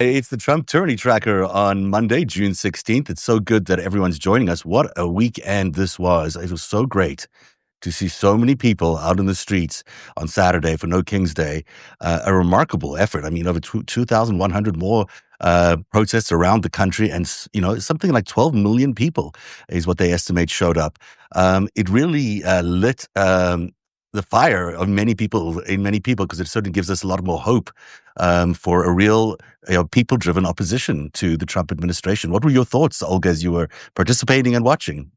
Hey, it's the Trump Tyranny Tracker on Monday, June 16th. It's so good that everyone's joining us. What a weekend this was. It was so great to see so many people out in the streets on Saturday for No King's Day. A remarkable effort. I mean, over 2,100 more protests around the country, and something like 12 million people is what they estimate showed up. It really lit the fire of many people because it certainly gives us a lot more hope for a real people-driven opposition to the Trump administration. What were your thoughts, Olga, as you were participating and watching?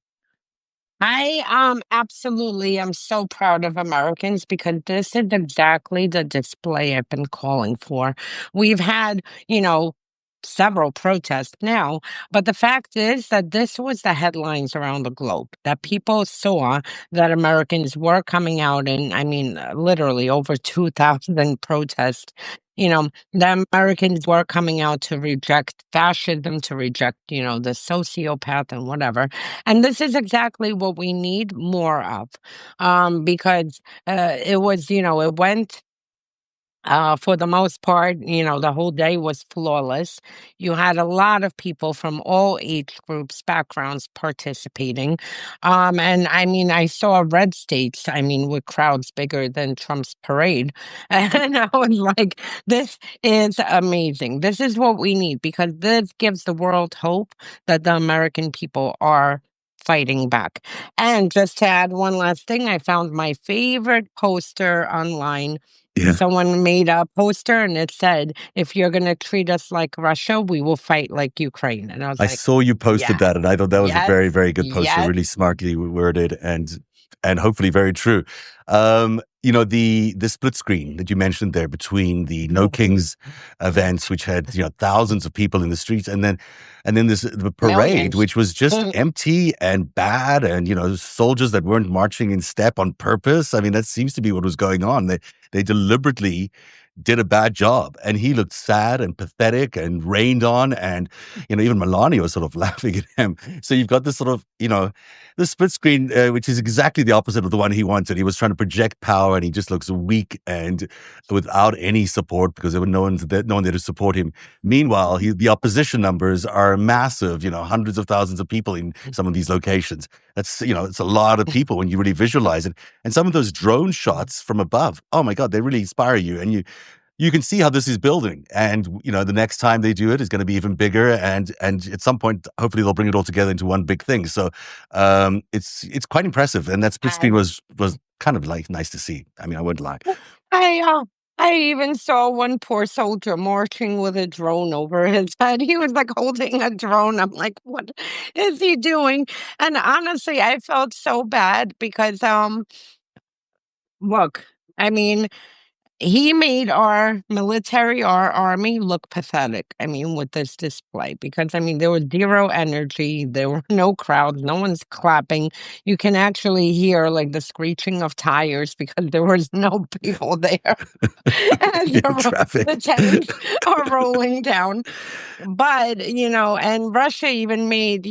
I absolutely am so proud of Americans because this is exactly the display I've been calling for. We've had, several protests now, but the fact is that this was the headlines around the globe, that people saw that Americans were coming out, and I mean, literally over 2,000 protests. The Americans were coming out to reject fascism, to reject, the sociopath and whatever. And this is exactly what we need more of, because it was, it went. For the most part, the whole day was flawless. You had a lot of people from all age groups, backgrounds participating. And I mean, I saw red states, I mean, with crowds bigger than Trump's parade. And I was like, this is amazing. This is what we need because this gives the world hope that the American people are fighting back. And just to add one last thing, I found my favorite poster online. Yeah. Someone made a poster and it said, if you're going to treat us like Russia, we will fight like Ukraine. And I was I like, saw you posted yes, that, and I thought that was a yes, very, very good poster, yes. really smartly worded and hopefully very true. The split screen that you mentioned there between the No Kings events, which had thousands of people in the streets, and then the parade, Millions. which was just empty and bad, and soldiers that weren't marching in step on purpose. I mean, that seems to be what was going on. They deliberately did a bad job, and he looked sad and pathetic and rained on, and even Melania was sort of laughing at him. So you've got this sort of the split screen, which is exactly the opposite of the one he wanted. He was trying to project power, and he just looks weak and without any support because there was no one there to support him. Meanwhile, the opposition numbers are massive. Hundreds of thousands of people in some of these locations. That's it's a lot of people when you really visualize it. And some of those drone shots from above, oh my God, they really inspire you, and you can see how this is building, and the next time they do it is going to be even bigger, and at some point hopefully they'll bring it all together into one big thing. So it's quite impressive, and that split screen And was kind of like nice to see. I mean, I wouldn't lie. I, uh, I even saw one poor soldier marching with a drone over his head. He was like holding a drone. I'm like, what is he doing? And honestly, I felt so bad because, look, I mean, he made our military, our army look pathetic. I mean, with this display, because I mean, there was zero energy, there were no crowds, no one's clapping. You can actually hear like the screeching of tires because there was no people there as In traffic. the tanks are rolling down. But, and Russia even made,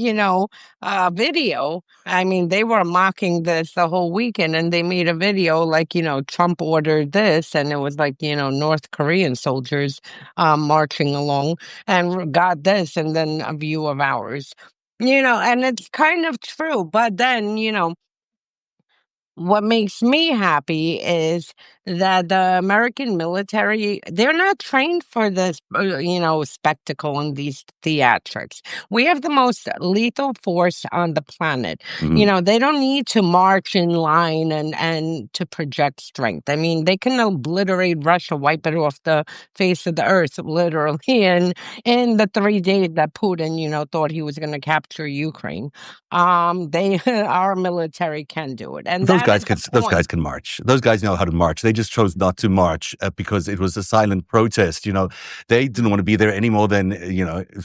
a video. I mean, they were mocking this the whole weekend and they made a video like, Trump ordered this. And it was like, North Korean soldiers marching along and got this and then a view of ours. And it's kind of true. But then, what makes me happy is that the American military, they're not trained for this, spectacle and these theatrics. We have the most lethal force on the planet. Mhm. They don't need to march in line and to project strength. I mean, they can obliterate Russia, wipe it off the face of the earth, literally, in the 3 days that Putin, thought he was going to capture Ukraine. Our military can do it, and Those that guys is can the those guys point. can march. Those guys know how to march. They just chose not to march because it was a silent protest. They didn't want to be there any more than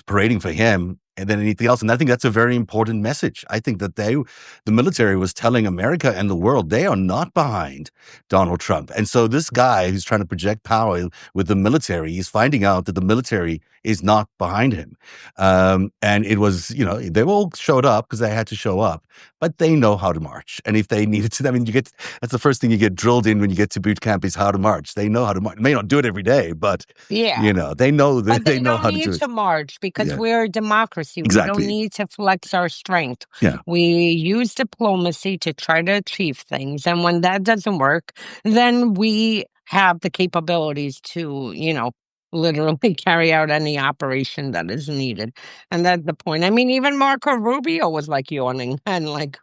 parading for him and then anything else. And I think that's a very important message. I think that the military was telling America and the world they are not behind Donald Trump. And so this guy who's trying to project power with the military is finding out that the military is not behind him. And it was they all showed up because they had to show up. but they know how to march. And if they needed to, I mean, that's the first thing you get drilled in when you get to boot camp is how to march. They know how to march. They may not do it every day, but Yeah. they know But they they know don't how to do need it. to march because Yeah, we're a democracy. We don't exactly. need to flex our strength. Yeah. We use diplomacy to try to achieve things. And when that doesn't work, then we have the capabilities to, literally carry out any operation that is needed. And that's the point. I mean, even Marco Rubio was like yawning and like,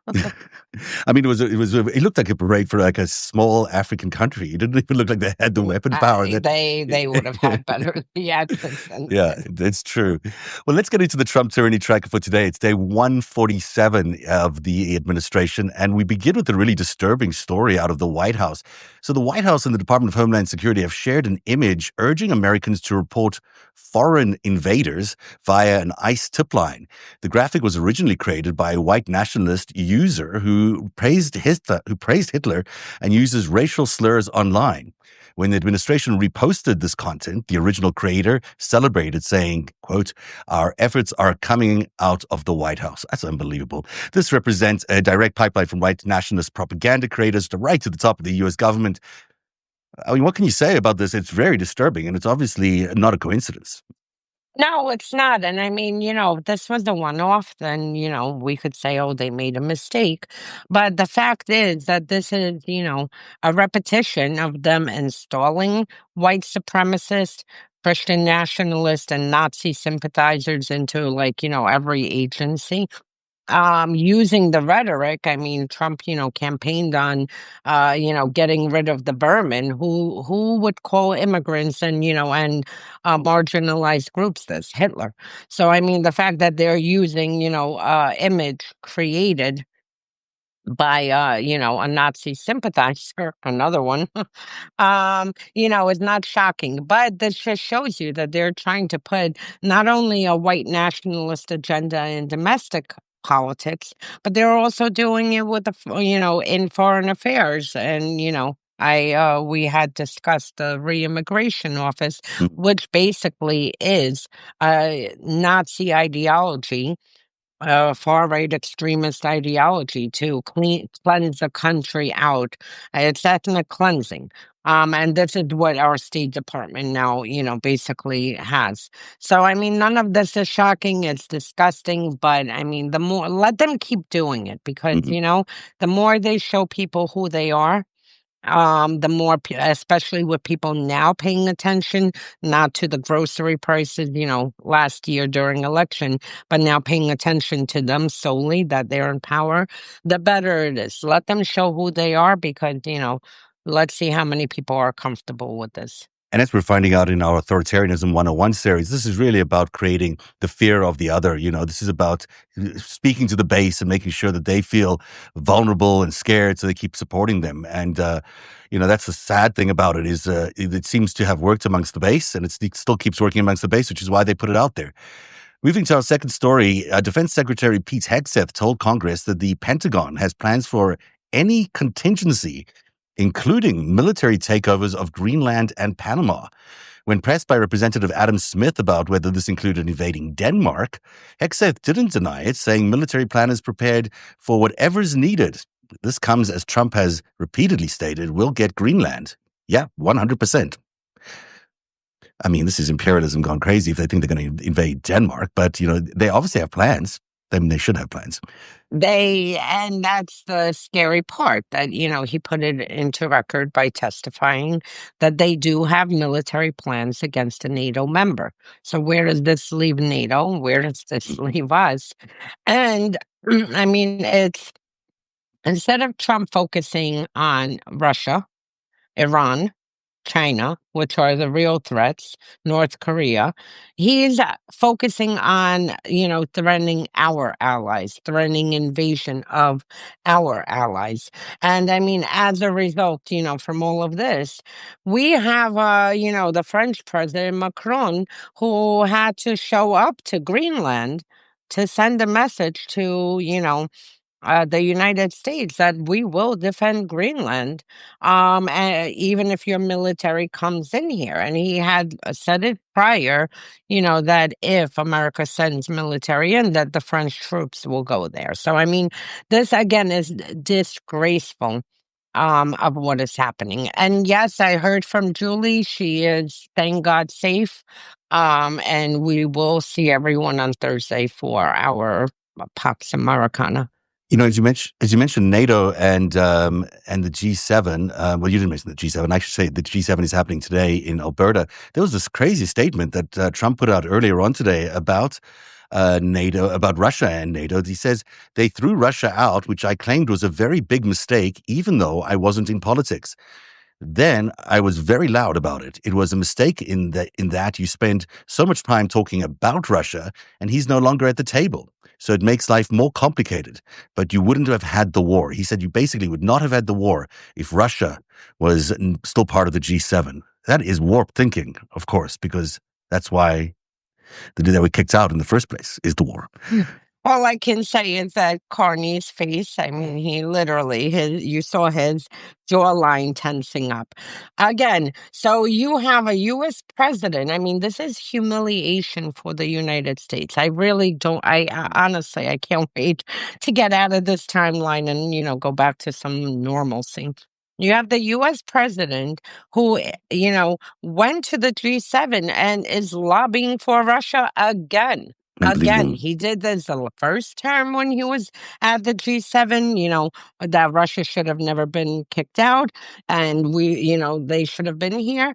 I mean, it looked like a parade for like a small African country. It didn't even look like they had the weapon power that. they would have had better theatrics than Yeah, it's true. Well, let's get into the Trump Tyranny Tracker for today. It's day 147 of the administration, and we begin with a really disturbing story out of the White House. So the White House and the Department of Homeland Security have shared an image urging Americans to report foreign invaders via an ICE tip line. The graphic was originally created by a white nationalist user who praised Hitler and uses racial slurs online. When the administration reposted this content, the original creator celebrated, saying, quote, "Our efforts are coming out of the White House." That's unbelievable. This represents a direct pipeline from white nationalist propaganda creators to right to the top of the U.S. government. I mean, what can you say about this? It's very disturbing, and it's obviously not a coincidence. No, it's not. And I mean, this was a one off, then, we could say, oh, they made a mistake. But the fact is that this is, a repetition of them installing white supremacists, Christian nationalists, and Nazi sympathizers into, like, every agency, using the rhetoric. I mean, Trump, campaigned on, getting rid of the Burman, who would call immigrants and, and marginalized groups this Hitler. So, I mean, the fact that they're using, image created by, a Nazi sympathizer, another one, is not shocking. But this just shows you that they're trying to put not only a white nationalist agenda in domestic politics, but they're also doing it with in foreign affairs. And, we had discussed the re-immigration office, which basically is Nazi ideology, far right extremist ideology to cleanse the country out. It's ethnic cleansing. And this is what our State Department now, basically has. So, I mean, none of this is shocking. It's disgusting. But I mean, the more, let them keep doing it because, Mhm. the more they show people who they are, the more, especially with people now paying attention, not to the grocery prices, last year during election, but now paying attention to them solely that they're in power, the better it is. Let them show who they are because, let's see how many people are comfortable with this. And as we're finding out in our Authoritarianism 101 series, this is really about creating the fear of the other. This is about speaking to the base and making sure that they feel vulnerable and scared so they keep supporting them. And, that's the sad thing about it is it seems to have worked amongst the base and it still keeps working amongst the base, which is why they put it out there. Moving to our second story, Defense Secretary Pete Hegseth told Congress that the Pentagon has plans for any contingency, including military takeovers of Greenland and Panama. When pressed by Representative Adam Smith about whether this included invading Denmark, Hegseth didn't deny it, saying military planners prepared for whatever's needed. This comes as Trump has repeatedly stated, we'll get Greenland. Yeah, 100%. I mean, this is imperialism gone crazy if they think they're going to invade Denmark, but, they obviously have plans. Then they should have plans. And that's the scary part that, he put it into record by testifying that they do have military plans against a NATO member. So where does this leave NATO? Where does this leave us? And I mean, it's instead of Trump focusing on Russia, Iran, China, which are the real threats, North Korea. He's focusing on, threatening our allies, threatening invasion of our allies. And I mean, as a result, from all of this, we have, the French President Macron, who had to show up to Greenland to send a message to, the United States that we will defend Greenland, even if your military comes in here. And he had said it prior, that if America sends military in, that the French troops will go there. So, I mean, this again is disgraceful. Of what is happening. And yes, I heard from Julie. She is, thank God, safe. And we will see everyone on Thursday for our Pax Americana. As you mentioned NATO and the G7. Well, you didn't mention the G7. I should say the G7 is happening today in Alberta. There was this crazy statement that Trump put out earlier on today about NATO, about Russia and NATO. He says they threw Russia out, which I claimed was a very big mistake, even though I wasn't in politics. Then I was very loud about it. It was a mistake in that you spend so much time talking about Russia, and he's no longer at the table. So it makes life more complicated. But you wouldn't have had the war. He said you basically would not have had the war if Russia was still part of the G7. That is warped thinking, of course, because that's why they were kicked out in the first place, is the war. All I can say is that Carney's face, I mean, he literally, you saw his jawline tensing up. Again, so you have a U.S. president. I mean, this is humiliation for the United States. I really don't, honestly, I can't wait to get out of this timeline and, go back to some normalcy. You have the U.S. president who, went to the G7 and is lobbying for Russia again. Again, Unbelievable. he did this the first term when he was at the G7, that Russia should have never been kicked out and they should have been here.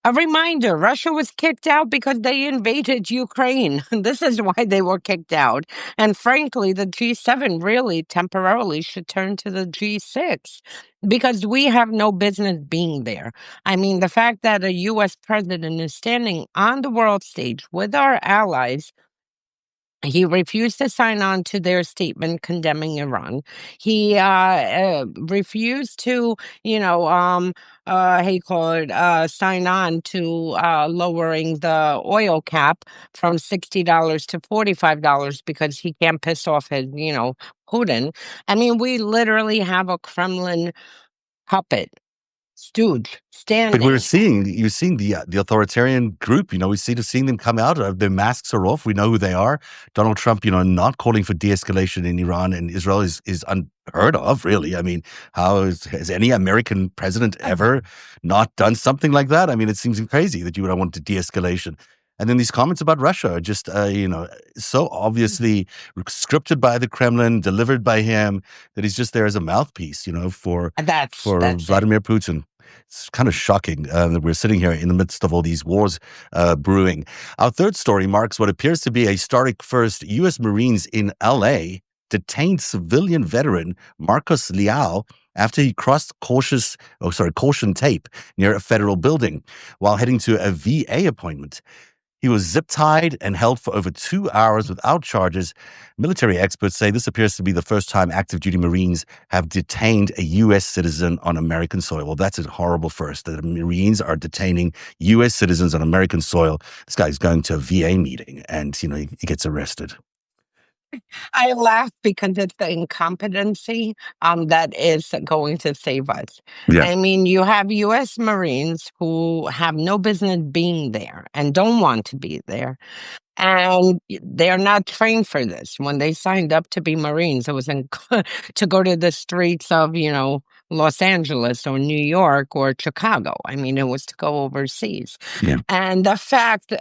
A reminder, Russia was kicked out because they invaded Ukraine. This is why they were kicked out. And frankly, the G7 really temporarily should turn to the G6 because we have no business being there. I mean, the fact that a U.S. president is standing on the world stage with our allies. He refused to sign on to their statement condemning Iran. He refused to, he called sign on to lowering the oil cap from $60 to $45 because he can't piss off his, Putin. I mean, we literally have a Kremlin puppet stooge But standing. you're seeing the authoritarian group. Seeing them come out. Their masks are off. We know who they are. Donald Trump, not calling for de-escalation in Iran and Israel is unheard of. Really, I mean, has any American president ever not done something like that? I mean, it seems crazy that you would want to de-escalation. And then these comments about Russia are just, so obviously scripted by the Kremlin, delivered by him, that he's just there as a mouthpiece, for That's it. Vladimir Putin. It's kind of shocking that we're sitting here in the midst of all these wars brewing. Our third story marks what appears to be a historic first. U.S. Marines in L.A. detained civilian veteran Marcos Leal after he crossed caution tape near a federal building while heading to a VA appointment. He was zip-tied and held for over 2 hours without charges. Military experts say this appears to be the first time active-duty Marines have detained a U.S. citizen on American soil. Well, that's a horrible first, that the Marines are detaining U.S. citizens on American soil. This guy's going to a VA meeting, and, he gets arrested. I laugh because it's the incompetency that is going to save us. Yeah. I mean, you have U.S. Marines who have no business being there and don't want to be there. And they're not trained for this. When they signed up to be Marines, it was to go to the streets of, Los Angeles or New York or Chicago. I mean, it was to go overseas. Yeah. And the fact,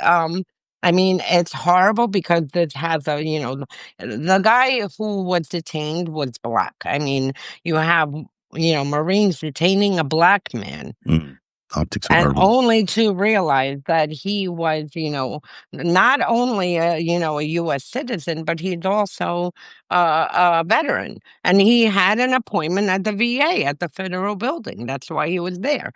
I mean, it's horrible because it has the guy who was detained was black. I mean, you have, Marines detaining a black man. Optics are And horrible. only to realize that he was, not only a U.S. citizen, but he's also a veteran. And he had an appointment at the VA, at the federal building. That's why he was there.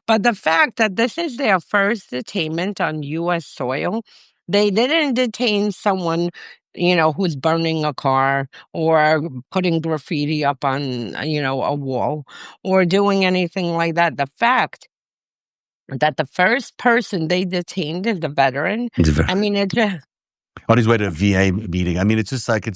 But the fact that this is their first detainment on U.S. soil, they didn't detain someone, who's burning a car or putting graffiti up on, a wall or doing anything like that. The fact that the first person they detained is the veteran. I mean, On his way to a VA meeting. I mean, it's just like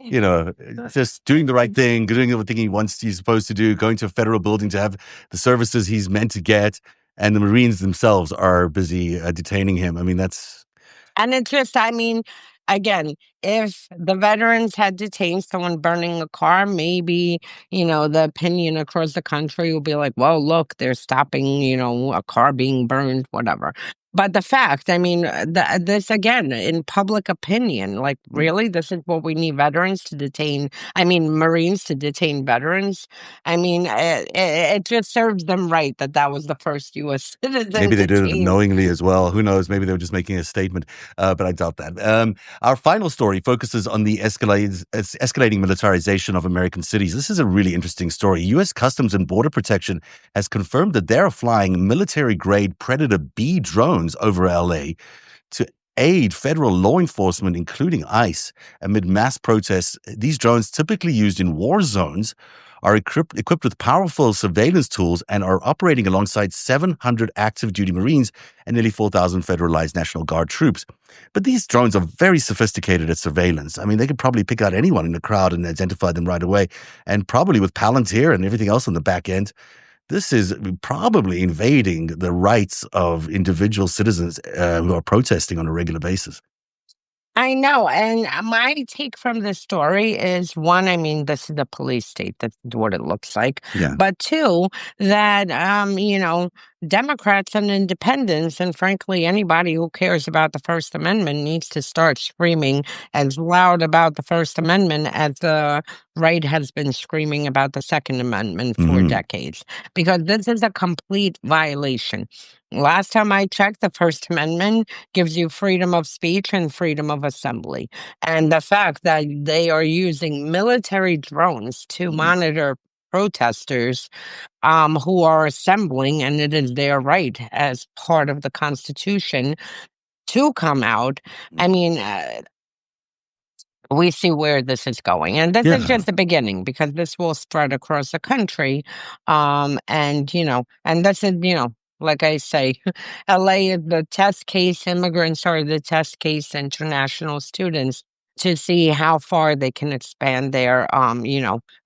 you know, just doing the right thing, doing everything he's supposed to do, going to a federal building to have the services he's meant to get, and the Marines themselves are busy detaining him. I mean, that's And it's just, I mean, again, if the veterans had detained someone burning a car, maybe, the opinion across the country will be like, well, look, they're stopping, a car being burned, whatever. But the fact, I mean, this again, in public opinion, like, really, this is what we need veterans to detain, I mean, Marines to detain veterans. I mean, it just serves them right that that was the first U.S. citizen maybe they did it detained. knowingly as well. Who knows? Maybe they were just making a statement, but I doubt that. Our final story focuses on the escalating militarization of American cities. This is a really interesting story. U.S. Customs and Border Protection has confirmed that they're flying military-grade Predator B drones over LA to aid federal law enforcement, including ICE, amid mass protests. These drones, typically used in war zones, are equipped with powerful surveillance tools and are operating alongside 700 active duty Marines and nearly 4,000 federalized National Guard troops. But these drones are very sophisticated at surveillance. I mean, they could probably pick out anyone in the crowd and identify them right away. And probably with Palantir and everything else on the back end, this is probably invading the rights of individual citizens who are protesting on a regular basis. I know, and my take from this story is one, I mean, this is a police state. That's what it looks like. Yeah. But two, that Democrats and independents, and frankly, anybody who cares about the First Amendment needs to start screaming as loud about the First Amendment as the right has been screaming about the Second Amendment for Hmm. decades, because this is a complete violation. Last time I checked, the First Amendment gives you freedom of speech and freedom of assembly. And the fact that they are using military drones to monitor protesters who are assembling, and it is their right as part of the Constitution to come out. I mean, we see where this is going. And this is Yeah. just the beginning because this will spread across the country. And this is, like I say, LA is the test case, immigrants are the test case, international students to see how far they can expand their,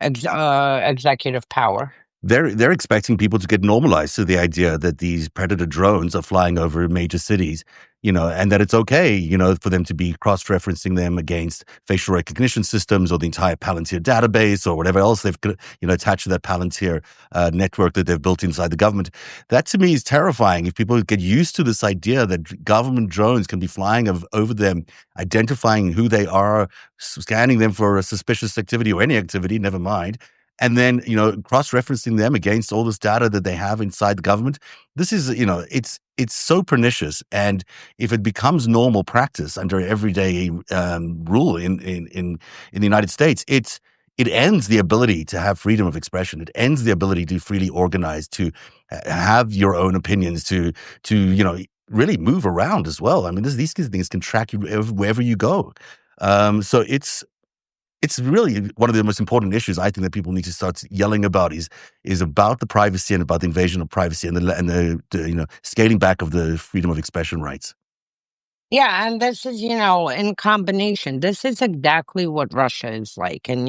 executive power. They're expecting people to get normalized to the idea that these Predator drones are flying over major cities, and that it's okay, for them to be cross-referencing them against facial recognition systems or the entire Palantir database or whatever else they've, attached to that Palantir network that they've built inside the government. That to me is terrifying. If people get used to this idea that government drones can be flying over them, identifying who they are, scanning them for a suspicious activity or any activity, never mind, and then cross-referencing them against all this data that they have inside the government. This is it's so pernicious, and if it becomes normal practice under everyday rule in the United States, it ends the ability to have freedom of expression. It ends the ability to freely organize, to have your own opinions, to really move around as well. I mean, these things can track you wherever you go. So it's really one of the most important issues I think that people need to start yelling about is about the privacy and about the invasion of privacy and the scaling back of the freedom of expression rights. Yeah, and this is, in combination, this is exactly what Russia is like. And,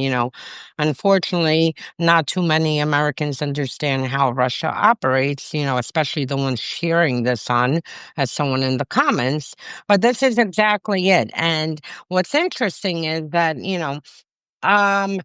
unfortunately, not too many Americans understand how Russia operates, especially the ones cheering this on as someone in the comments. But this is exactly it. And what's interesting is that, um,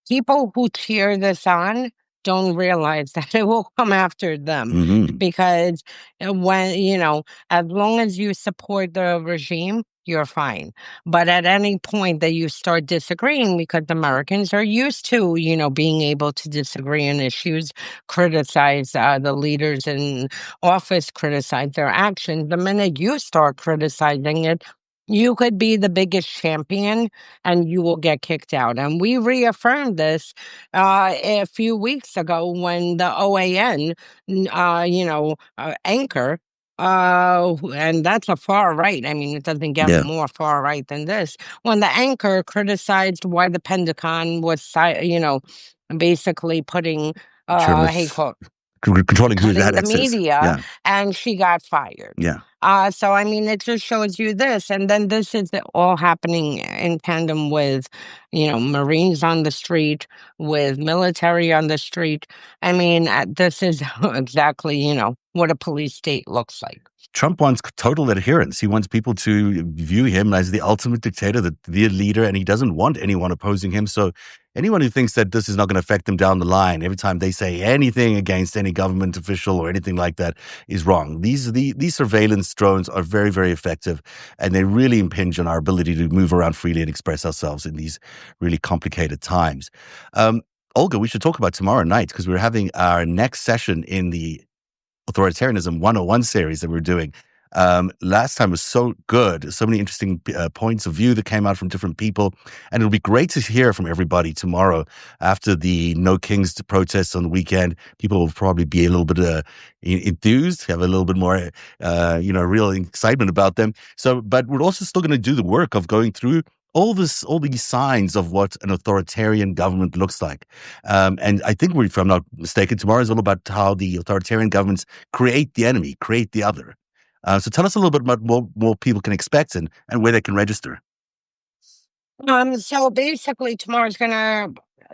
people who cheer this on don't realize that it will come after them Hmm. because as long as you support the regime, you're fine. But at any point that you start disagreeing, because Americans are used to, being able to disagree on issues, criticize the leaders in office, criticize their actions, the minute you start criticizing it, you could be the biggest champion and you will get kicked out. And we reaffirmed this a few weeks ago when the OAN, anchor, and that's a far right. I mean, it doesn't get Yeah, more far right than this. When the anchor criticized why the Pentagon was, basically putting, journalists call controlling who had cutting the access. media, Yeah, and she got fired. yeah. So, I mean, it just shows you this. And then this is all happening in tandem with, Marines on the street, with military on the street. I mean, this is exactly, what a police state looks like. Trump wants total adherence. He wants people to view him as the ultimate dictator, the leader, and he doesn't want anyone opposing him. So anyone who thinks that this is not going to affect them down the line, every time they say anything against any government official or anything like that, is wrong. These surveillance drones are very, very effective, and they really impinge on our ability to move around freely and express ourselves in these really complicated times. Olga, we should talk about tomorrow night because we're having our next session in the Authoritarianism 101 series that we're doing. Last time was so good, so many interesting points of view that came out from different people, and it'll be great to hear from everybody tomorrow after the No Kings protests on the weekend. People will probably be a little bit enthused, have a little bit more, real excitement about them. So, but we're also still going to do the work of going through all these signs of what an authoritarian government looks like. And I think if I'm not mistaken, tomorrow is all about how the authoritarian governments create the enemy, create the other. So tell us a little bit about what people can expect and where they can register. So basically, tomorrow's gonna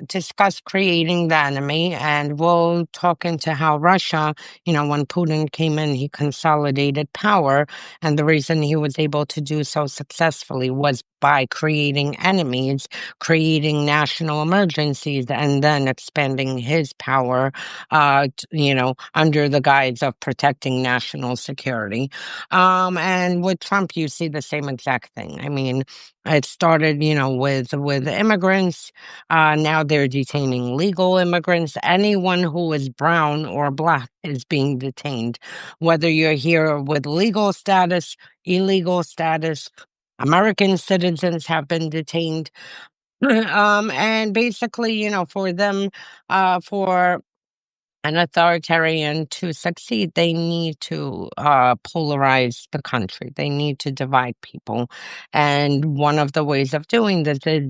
discuss creating the enemy, and we'll talk into how Russia, when Putin came in, he consolidated power, and the reason he was able to do so successfully was by creating enemies, creating national emergencies, and then expanding his power, under the guise of protecting national security. And with Trump, you see the same exact thing. I mean, it started, with immigrants. Now they're detaining legal immigrants. Anyone who is brown or black is being detained, whether you're here with legal status, illegal status. American citizens have been detained. And basically, for them, for an authoritarian to succeed, they need to polarize the country. They need to divide people. And one of the ways of doing this is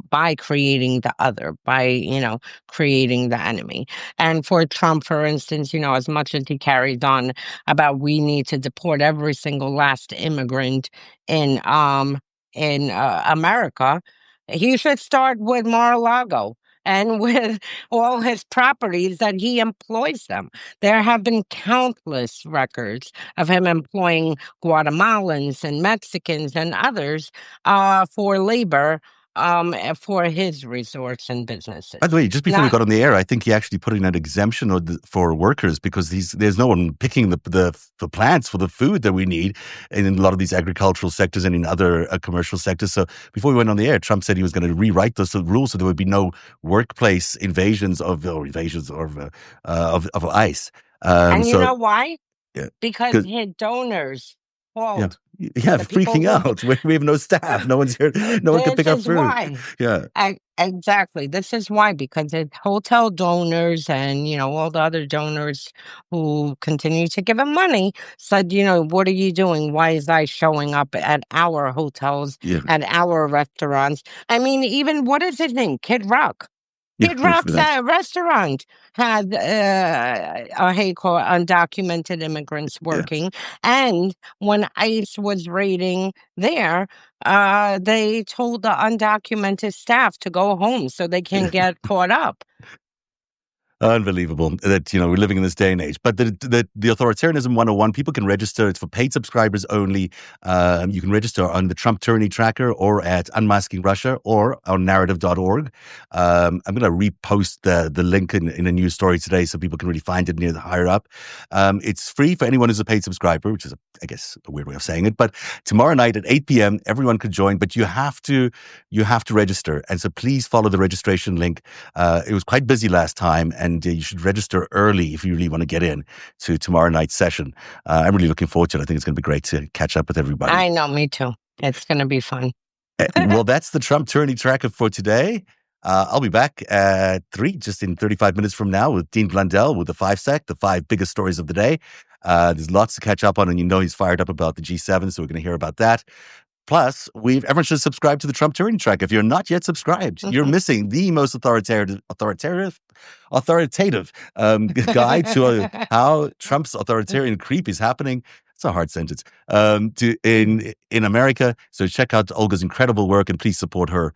by creating the other, by, creating the enemy. And for Trump, for instance, as much as he carries on about we need to deport every single last immigrant in America, he should start with Mar-a-Lago and with all his properties that he employs them. There have been countless records of him employing Guatemalans and Mexicans and others for labor for his resorts and By businesses. the way, just before we Not got on the air, I think he actually put in an exemption for workers because there's no one picking the plants for the food that we need in a lot of these agricultural sectors and in other commercial sectors. So before we went on the air, Trump said he was going to rewrite those rules so there would be no workplace invasions of ICE. And you So know why? yeah, Because 'cause- his donors yeah, called yeah, the people freaking who out. We have no staff. No one's here. No one can this pick our is food. why. Yeah. Exactly. This is why, because it's hotel donors and, all the other donors who continue to give him money said, what are you doing? Why is I showing up at our hotels, Yeah. at our restaurants? I mean, even what is his name? Kid Rock. Yeah. Kid Rock's restaurant had call undocumented immigrants Yeah. working. And when ICE was raiding there, they told the undocumented staff to go home so they can get caught up. Unbelievable that we're living in this day and age. But the authoritarianism 101, people can register. It's for paid subscribers only. You can register on the Trump Tyranny Tracker or at Unmasking Russia or on narrative.org. I'm going to repost the link in a news story today so people can really find it near the higher up. It's free for anyone who's a paid subscriber, which is I guess a weird way of saying it. But tomorrow night at 8 p.m., everyone could join, but you have to register. And so please follow the registration link. It was quite busy last time, and you should register early if you really want to get in to tomorrow night's session. I'm really looking forward to it. I think it's going to be great to catch up with everybody. I know, me too. It's going to be fun. Well, that's the Trump Tyranny Tracker for today. I'll be back at 3, just in 35 minutes from now, with Dean Blundell with the 5 Sec, the 5 biggest stories of the day. There's lots to catch up on, and he's fired up about the G7, so we're going to hear about that. Plus, everyone should subscribe to the Trump Tyranny Tracker. If you're not yet subscribed, you're missing the most authoritative guide to how Trump's authoritarian creep is happening. It's a hard sentence. To in America. So check out Olga's incredible work and please support her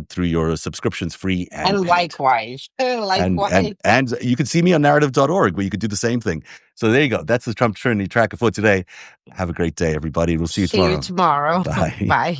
through your subscriptions, free and And paid. likewise, And likewise. you can see me on narrative.org where you could do the same thing. So there you go. That's the Trump Tyranny Tracker for today. Have a great day, everybody. We'll see you See you tomorrow. tomorrow. Bye. Bye.